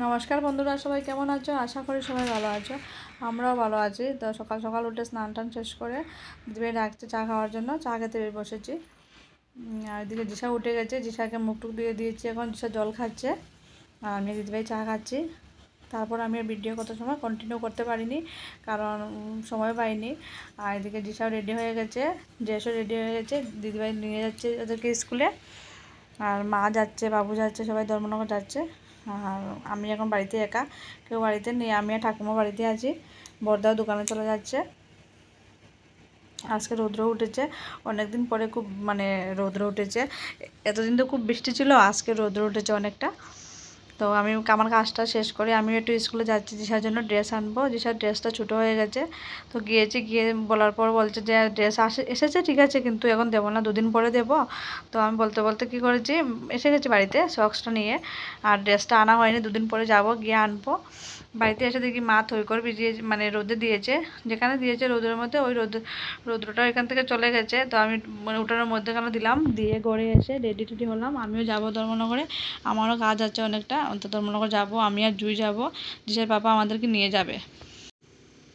নমস্কার বন্ধুরা, সবাই কেমন আছো? আশা করি সবাই ভালো আছো। আমরাও ভালো আছি। তো সকাল সকাল উঠে স্নান টান শেষ করে দিদিভাই ডাকছে চা খাওয়ার জন্য। চা খেতে বসেছি। আর এদিকে দিশা উঠে গেছে, দিশাকে মুখ টুক দিয়ে দিয়েছি, এখন দিশা জল খাচ্ছে আর আমি দিদিভাই চা খাচ্ছি। তারপর আমি ভিডিও কত সময় কন্টিনিউ করতে পারিনি, কারণ সময় পাইনি। আর এদিকে দিশাও রেডি হয়ে গেছে, ড্রেসও রেডি হয়ে গেছে, দিদিভাই নিয়ে যাচ্ছে ওদেরকে স্কুলে। আর মা যাচ্ছে, বাবু যাচ্ছে, সবাই ধর্মনগর যাচ্ছে। আর আমি এখন বাড়িতে একা, কেউ বাড়িতে নেই, আমি আর ঠাকুমা বাড়িতে আছি। বড়দাও দোকানে চলে যাচ্ছে। আজকে রৌদ্র উঠেছে, অনেক দিন পরে খুব রৌদ্র উঠেছে। এতদিন তো খুব বৃষ্টি ছিল, আজকে রৌদ্র উঠেছে অনেকটা। তো আমি আমার কাজটা শেষ করে আমি একটু স্কুলে যাচ্ছি দিশার জন্য ড্রেস আনবো। দিশার ড্রেসটা ছোটো হয়ে গেছে। তো গিয়ে বলার পর বলছে যে ড্রেস এসেছে, ঠিক আছে, কিন্তু এখন দেবো না, দুদিন পরে দেবো। তো আমি বলতে বলতে কী করেছি, এসে গেছি বাড়িতে সক্সটা নিয়ে। আর ড্রেসটা আনা হয়নি, দুদিন পরে যাব, গিয়ে আনবো। বাড়িতে এসে দেখি মা থই করে ভিজিয়ে রোদে দিয়েছে, যেখানে দিয়েছে রোদের মধ্যে, ওই রৌদ্রটা এখান থেকে চলে গেছে। তো আমি উঠানের মধ্যেখানে দিলাম, দিয়ে ঘরে এসে রেডি টেডি হলাম। আমিও যাবো ধর্মনগরে, আমারও কাজ আছে অনেকটা। তো ধর্মনগর যাবো, আমি আর জুই যাবো, দিশার পাপা আমাদেরকে নিয়ে যাবে।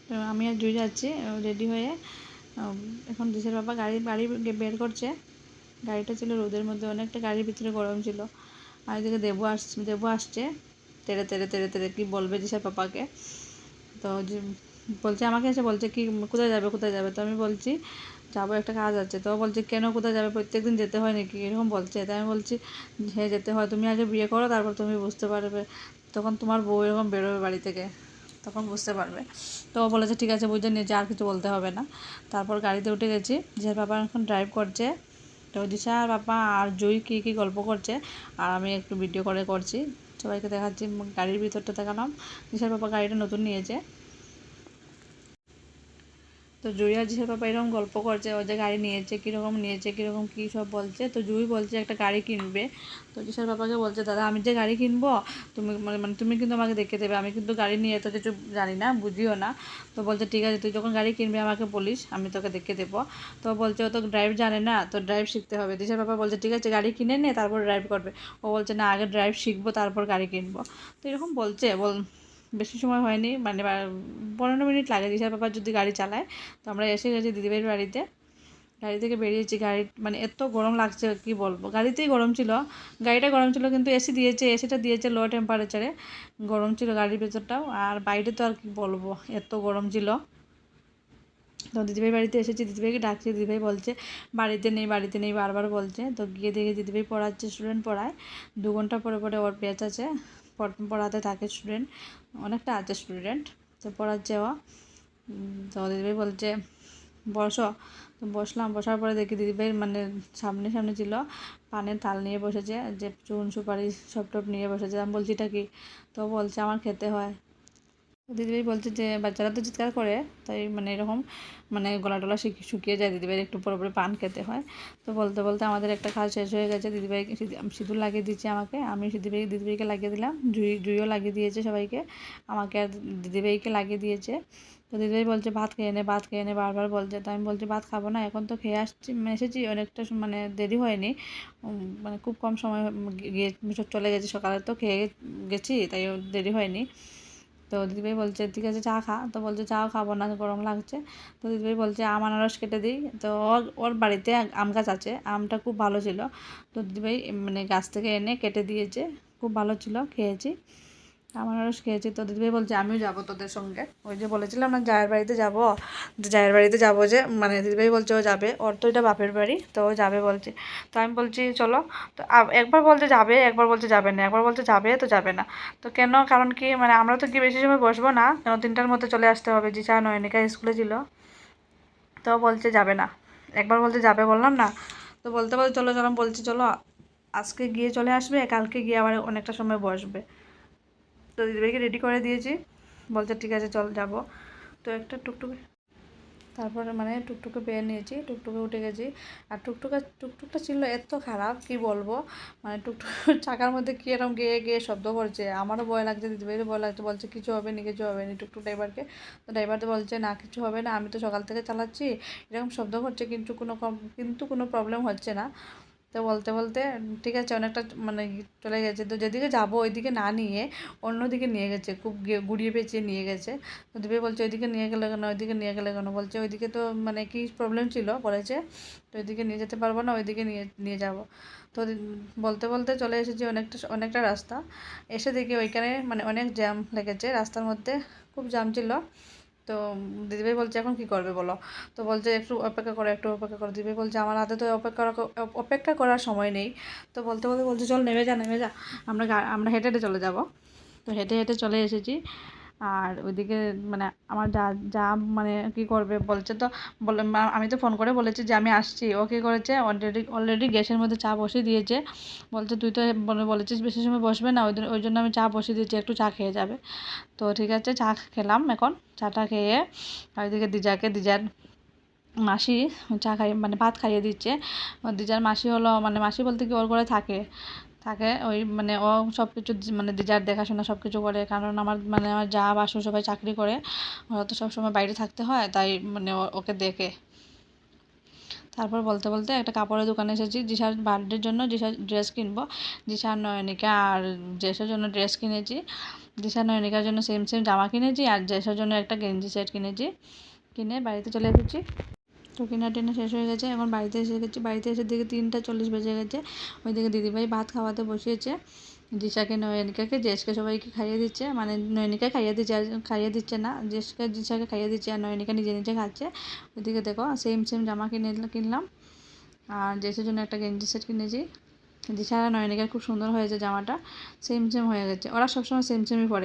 তো আমি আর জুই যাচ্ছি রেডি হয়ে। এখন দিশার পাপা গাড়ি বের করছে। গাড়িটা ছিল রোদের মধ্যে, অনেকটা গাড়ির ভিতরে গরম ছিল। আর এদিকে দেবু আসছে তেড়ে তেড়ে তেড়ে তেড়ে, কী বলবে দিশার পাপাকে। তো বলছে, আমাকে এসে বলছে কি কোথায় যাবে কোথায় যাবে। তো আমি বলছি যাবো, একটা কাজ আছে। তো বলছে কেন, কোথায় যাবে, প্রত্যেকদিন যেতে হয় নাকি, এরকম বলছে। তাই আমি বলছি হ্যাঁ যেতে হয়, তুমি আগে বিয়ে করো, তারপর তুমি বুঝতে পারবে, তখন তোমার বউ এরকম বেরোবে বাড়ি থেকে, তখন বুঝতে পারবে। তো ও বলেছে ঠিক আছে, বুঝে নিয়েছে, আর কিছু বলতে হবে না। তারপর গাড়িতে উঠে গেছি, যে বাবা এখন ড্রাইভ করছে। তো দিশা আর বাবা আর জুই কী গল্প করছে, আর আমি একটু ভিডিও করে করছি, সবাইকে দেখাচ্ছি। গাড়ির ভিতরটা দেখালাম। দিশার বাবা গাড়িটা নতুন নিয়েছে। তো জুই আর জিসার পাপা এরকম গল্প করছে, ও যে গাড়ি নিয়েছে, কীরকম কী সব বলছে। তো জুই বলছে একটা গাড়ি কিনবে। তো জিসার পাপাকে বলছে, দাদা আমি যে গাড়ি কিনবো, তুমি তুমি কিন্তু আমাকে দেখে দেবে, আমি কিন্তু গাড়ি নিয়ে তো কিছু জানি না, বুঝিও না। তো বলছে ঠিক আছে, তুই যখন গাড়ি কিনবি আমাকে বলিস, আমি তোকে দেখে দেবো। তো বলছে ও তো ড্রাইভ জানে না, তো ড্রাইভ শিখতে হবে। দিশার পাপা বলছে ঠিক আছে, গাড়ি কিনে নে, তারপর ড্রাইভ করবে। ও বলছে না, আগে ড্রাইভ শিখবো, তারপর গাড়ি কিনবো। তো এরকম বলছে। বেশি সময় হয়নি, 15 মিনিট লাগে দিশার পাপা যদি গাড়ি চালায়। তো আমরা এসে গেছি দিদিভাইয়ের বাড়িতে। গাড়ি থেকে বেরিয়েছি, গাড়ি এত গরম লাগছে কি বলবো, গাড়িতেই গরম ছিল, গাড়িটা গরম ছিল, কিন্তু এসিটা দিয়েছে লো টেম্পারেচারে, গরম ছিল গাড়ির ভেতরটাও। আর বাইরে তো আর কি বলবো, এত গরম ছিল। তো দিদিভাই বাড়িতে এসেছি, দিদিভাইকে ডাকছি, দিদিভাই বলছে বাড়িতে নেই বারবার বলছে। তো গিয়ে দেখে দিদিভাই পড়াচ্ছে, স্টুডেন্ট পড়ায়। 2 ঘন্টা পরে পরে ওর ব্যাচ আছে, পড়াতে থাকে স্টুডেন্ট, অনেকটা আছে স্টুডেন্ট। তো পড়াচ্ছে ও। তো দিদিভাই বলছে বসো। তো বসলাম, বসার পরে দেখি দিদিভাই সামনে সামনে ছিল, পানের থাল নিয়ে বসেছে, যে চুন সুপারি সব টপ নিয়ে বসেছে। আমি বলছি এটা কি? তো বলছে আমার খেতে হয়। দিদিভাই বলছে যে বাচ্চারা তো চিৎকার করে, তাই এরকম গলা টলা শুকিয়ে যায়, দিদিভাই একটু পরে পরে পান খেতে হয়। তো বলতে বলতে আমাদের একটা কাজ শেষ হয়ে গেছে। দিদিভাইকে সিঁদুর লাগিয়ে দিচ্ছে আমাকে, আমি দিদিভাইকে লাগিয়ে দিলাম, জুইও লাগিয়ে দিয়েছে সবাইকে, আমাকে আর দিদিভাইকে লাগিয়ে দিয়েছে। তো দিদিভাই বলছে ভাত খেয়ে নে বারবার বলছে। তো আমি বলছি ভাত খাবো না, এখন তো খেয়ে এসেছি, অনেকটা দেরি হয়নি, খুব কম সময় গিয়ে চলে গেছি, সকালে তো খেয়ে গেছি, তাই দেরি হয়নি। তো দিদিভাই বলছে ঠিক আছে চা খা। তো বলছে চাও খাবো না, গরম লাগছে। তো দিদিভাই বলছে আনারস কেটে দিই। তো ওর বাড়িতে আম গাছ আছে, আমটা খুব ভালো ছিল। তো দিদিভাই গাছ থেকে এনে কেটে দিয়েছে, খুব ভালো ছিল, খেয়েছি, আনারস খেয়েছি। তো দিদিভাই বলছে আমিও যাবো তোদের সঙ্গে, ওই যে বলেছিলাম না জায়ের বাড়িতে যাবো, জায়ের বাড়িতে যাবো যে, দিদিভাই বলছে ও যাবে, ওর তো এটা বাপের বাড়ি, তো ও যাবে বলছে। তো আমি বলছি চলো। তো একবার বলছে যাবে, একবার বলছে যাবে না, একবার বলছে যাবে তো যাবে না। তো কেন, কারণ কি আমরা তো কি বেশি সময় বসবো না, কেন 3টার মধ্যে চলে আসতে হবে, জিসা নয়নিকা স্কুলে ছিল। তো বলছে যাবে না, একবার বলছে যাবে, বললাম না। তো বলতে বলতে চলো চলো, বলছি চলো, আজকে গিয়ে চলে আসবে, কালকে গিয়ে আবার অনেকটা সময় বসবে। তো দিদিভাইকে রেডি করে দিয়েছি, বলছে ঠিক আছে চল যাবো। তো একটা টুকটুকে, তারপরে টুকটুকে পেয়ে নিয়েছি, টুকটুকে উঠে গেছি। আর টুকটুকটা ছিল এত খারাপ কি বলবো, টুকটুক চাকার মধ্যে কি এরকম গেয়ে গিয়ে শব্দ করছে, আমারও ভয় লাগছে, দিদিভাইরও ভয় লাগছে, বলছে কিছু হবে না কিছু হবে না টুকটুক ড্রাইভারকে। তো ড্রাইভার তো বলছে না কিছু হবে না, আমি তো সকাল থেকে চালাচ্ছি, এরকম শব্দ করছে কিন্তু কোনো প্রবলেম হচ্ছে না। তো তো বলতে বলতে ঠিক আছে অনেকটা মানে চলে গেছে, তো যেদিকে যাবো ওইদিকে না নিয়ে অন্যদিকে নিয়ে গেছে, খুব গুড়িয়ে পেঁচিয়ে নিয়ে গেছে। তো দিবে বলছে ওইদিকে নিয়ে গেলে কেন, ওইদিকে নিয়ে গেলে কেন, বলছে ওইদিকে তো মানে কি প্রবলেম ছিল বলেছে, তো ওইদিকে নিয়ে যেতে পারবো না, ওইদিকে নিয়ে নিয়ে যাবো। তো বলতে বলতে চলে এসেছি অনেকটা রাস্তা, এসে দেখি ওইখানে মানে অনেক জ্যাম লেগেছে রাস্তার মধ্যে, খুব জ্যাম ছিল। তো দিদিভাই বলছে এখন কি করবে বলো, তো বলছে একটু অপেক্ষা করো, একটু অপেক্ষা করো। দিদিভাই বলছে আমার হাতে তো অপেক্ষা করার সময় নেই। তো বলতে বলতে বলছে চল নেমে যা নেমে যা, আমরা হেঁটে হেঁটে চলে যাব। তো হেঁটে হেঁটে চলে এসেছি। আর ওইদিকে মানে আমার যা যা মানে কী করবে বলছে, তো বলে আমি তো ফোন করে বলেছি যে আমি আসছি। ও কী করেছে, অলরেডি গ্যাসের মধ্যে চা বসিয়ে দিয়েছে। বলছে তুই তো বলেছিস বেশি সময় বসবে না, ওই জন্য আমি চা বসিয়ে দিয়েছি, একটু চা খেয়ে যাবে। তো ঠিক আছে, চা খেলাম। এখন চাটা খেয়ে আর ওইদিকে দিজার মাসি চা খাই মানে ভাত খাইয়ে দিচ্ছে। দিজার মাসি হলো মানে মাসি বলতে কি ওর ঘরে থাকে থাকে ওই মানে ও সব কিছু মানে দিজার দেখাশোনা সব কিছু করে, কারণ আমার যা বাসু সবাই চাকরি করে, ওরা তো সবসময় বাইরে থাকতে হয়, তাই মানে ওকে দেখে। তারপর বলতে বলতে একটা কাপড়ের দোকানে এসেছি, জিসার বার্থডের জন্য জিসার ড্রেস কিনবো। জিসা নয়নিকা আর জেসের জন্য ড্রেস কিনেছি। জিসা নয়নিকার জন্য সেম সেম জামা কিনেছি, আর জেসের জন্য একটা গেঞ্জি সেট কিনেছি। কিনে বাড়িতে চলে এসেছি। তো কেনা টেনা শেষ হয়ে গেছে, এখন বাড়িতে এসে গেছি। বাড়িতে এসে দিকে 3:40 বেজে গেছে। ওইদিকে দিদিভাই ভাত খাওয়াতে বসিয়েছে, জিসাকে নয়নিকাকে জেসকে সবাইকে খাইয়ে দিচ্ছে, মানে নয়নিকা খাইয়ে দিচ্ছে না, জিসাকে খাইয়ে দিচ্ছে, আর নয়নিকা নিজে নিজে খাচ্ছে। ওইদিকে দেখো সেম সেম জামা কিনলাম, আর জেসের জন্য একটা গেঞ্জি সেট কিনেছি। দিশা আর নয়নিকার খুব সুন্দর হয়েছে জামাটা, সেম সেম হয়ে গেছে, ওরা সবসময় সেম সেমই পরে।